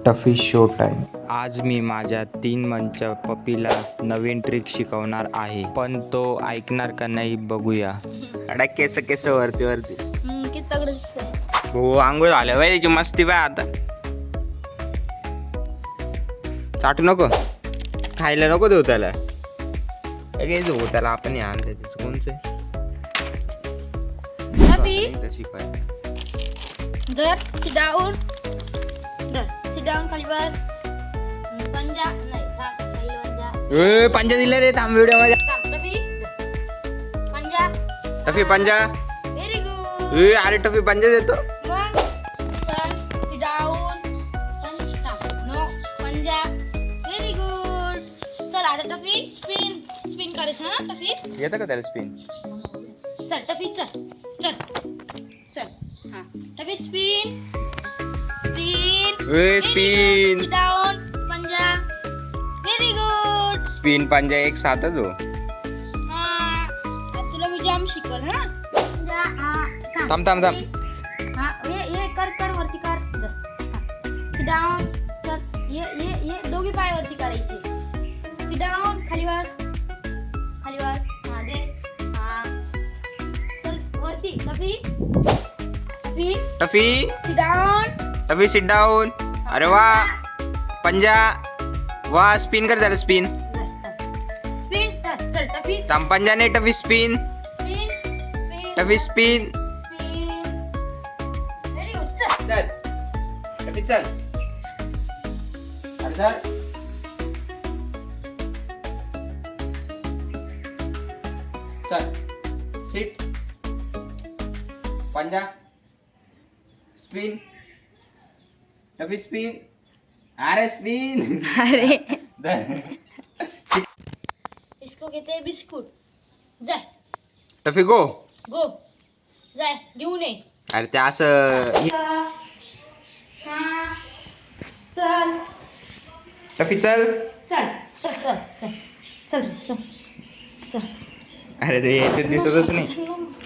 Tuffy show time. आज मी माझ्या 3 मंथच्या पप्पीला नवीन trick शिकवणार आहे, पण तो ऐकणार का नाही बघूया. अडा केस केस वरती वरती. किती तगडं दिसतंय. हो आंघोळ झालं बाई त्याची मस्ती बाय. आता चाटू नको, खायला नको देऊ त्याला. घेऊ त्याला आपण आणलं त्याचं कोणचं शिकवाय. धर sit down. धर sit down खाली बस. पंजा नाही थांब खाली पंजा. पंजा दिला रे थांब व्हिडिओ मध्ये. थांब टफी. पंजा. टफी पंजा. Very good. अरे टफी पंजा देतो. मग चल sit down. चल थांब. नो पंजा. Very good. चल आता टफी स्पिन करायचं हा टफी. येतं का त्याला स्पिन. चल टफी चल चल चल हा Toffee spin spin sit down पंजा. Very good. स्पिन पंजा एक साथच हो. हा आता तुला मी जाम शिकवल हा. पंजा हा थांब थांब थांब. हा ये कर वरती कर. sit down. चल ये दोघी पाय वरती करायचे. sit down खाली बस हा दे हा. चल वरती Toffee sit down. Toffee sit down. अरे वा पंजा वा. स्पिन कर त्याला स्पिन. चल टफी थांब पंजा नाही Toffee spin. Toffee spin. Very good. चल चल टफी चल. अरे चल. चल सिट पंजा स्पिन. Toffee spin. अरे स्पिन. अरे इसको कहते हैं बिस्कुट. जाय टफी गो. जाय घेऊन ये. अरे ते असं. चल टफी चल. चल चल चल चल चल चल चल. अरे ते याच्यात दिसतच नाही. चल